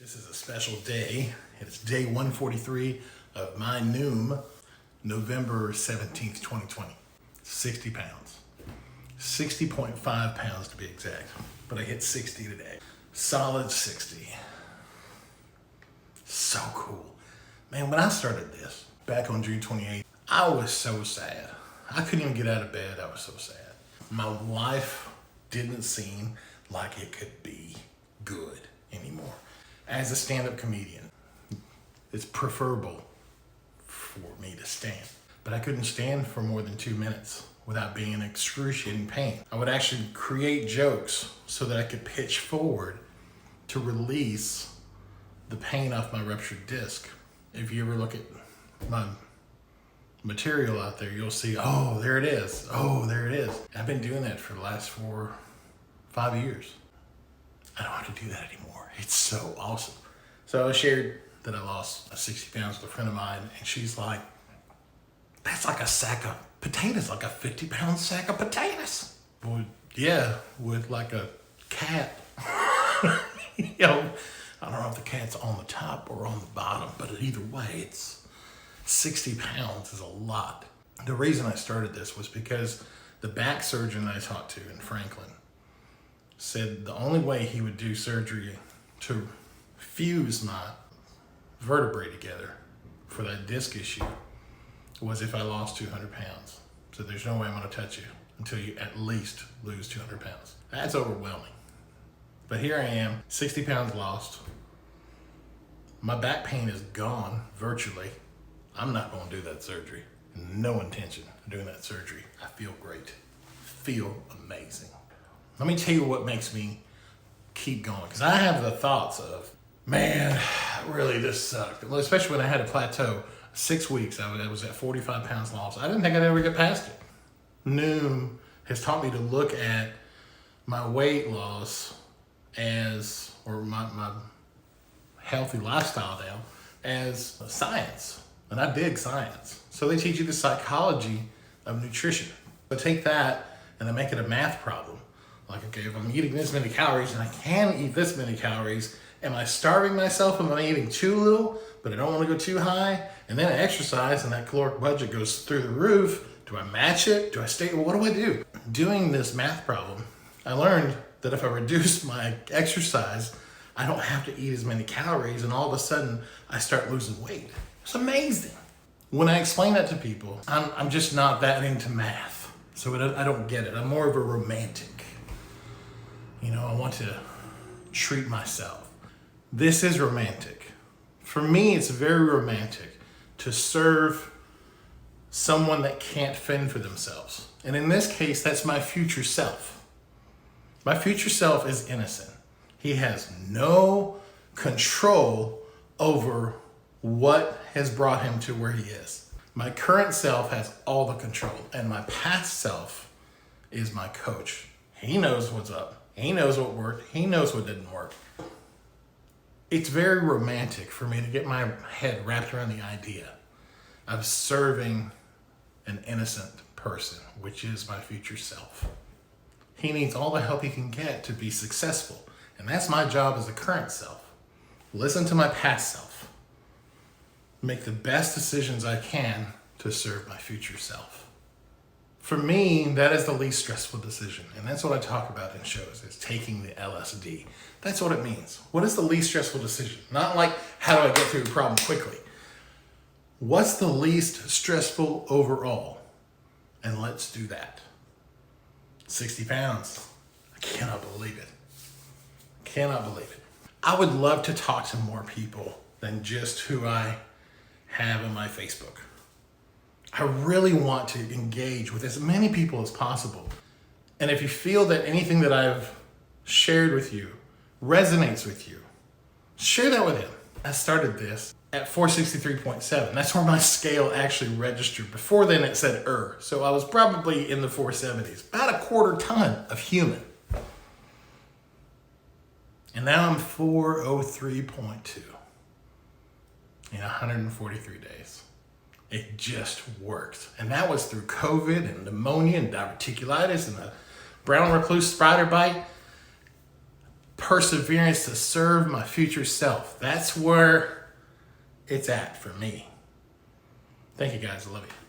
This is a special day. It's day 143 of my Noom, November 17th, 2020. 60 pounds. 60.5 pounds to be exact. But I hit 60 today. Solid 60. So cool. Man, when I started this back on June 28th, I was so sad. I couldn't even get out of bed. I was so sad. My life didn't seem like it could be good anymore. As a stand-up comedian, it's preferable for me to stand. But I couldn't stand for more than 2 minutes without being in excruciating pain. I would actually create jokes so that I could pitch forward to release the pain off my ruptured disc. If you ever look at my material out there, you'll see, oh, there it is. Oh, there it is. I've been doing that for the last 5 years. I don't have to do that anymore. It's so awesome. So I shared that I lost 60 pounds with a friend of mine, and she's like, that's like a sack of potatoes, like a 50-pound sack of potatoes. Well, yeah, with like a cat. You know, I don't know if the cat's on the top or on the bottom, but either way, it's 60 pounds is a lot. The reason I started this was because the back surgeon I talked to in Franklin said the only way he would do surgery to fuse my vertebrae together for that disc issue was if I lost 200 pounds. So there's no way I'm gonna touch you until you at least lose 200 pounds. That's overwhelming. But here I am, 60 pounds lost. My back pain is gone virtually. I'm not gonna do that surgery. No intention of doing that surgery. I feel great. Feel amazing. Let me tell you what makes me keep going, because I have the thoughts of, man, really this sucked. Especially when I had a plateau, 6 weeks, I was at 45 pounds lost. I didn't think I'd ever get past it. Noom has taught me to look at my weight loss as, or my healthy lifestyle now, as science. And I dig science. So they teach you the psychology of nutrition. But take that and then make it a math problem. Like, okay, if I'm eating this many calories and I can eat this many calories, am I starving myself if I'm eating too little, but I don't want to go too high? And then I exercise and that caloric budget goes through the roof. Do I match it? Do I stay? What do I do? Doing this math problem, I learned that if I reduce my exercise, I don't have to eat as many calories, and all of a sudden I start losing weight. It's amazing. When I explain that to people, I'm just not that into math. So I don't get it. I'm more of a romantic. You know, I want to treat myself. This is romantic. For me, it's very romantic to serve someone that can't fend for themselves. And in this case, that's my future self. My future self is innocent. He has no control over what has brought him to where he is. My current self has all the control, and my past self is my coach. He knows what's up. He knows what worked. He knows what didn't work. It's very romantic for me to get my head wrapped around the idea of serving an innocent person, which is my future self. He needs all the help he can get to be successful. And that's my job as the current self. Listen to my past self. Make the best decisions I can to serve my future self. For me, that is the least stressful decision. And that's what I talk about in shows, is taking the LSD. That's what it means. What is the least stressful decision? Not like, how do I get through a problem quickly? What's the least stressful overall? And let's do that. 60 pounds. I cannot believe it. Cannot believe it. I would love to talk to more people than just who I have on my Facebook. I really want to engage with as many people as possible. And if you feel that anything that I've shared with you resonates with you, share that with him. I started this at 463.7. That's where my scale actually registered. Before then it said so I was probably in the 470s, about a quarter ton of human. And now I'm 403.2 in 143 days. It just worked. And that was through COVID and pneumonia and diverticulitis and a brown recluse spider bite. perseverance to serve my future self. That's where it's at for me. Thank you guys. I love you.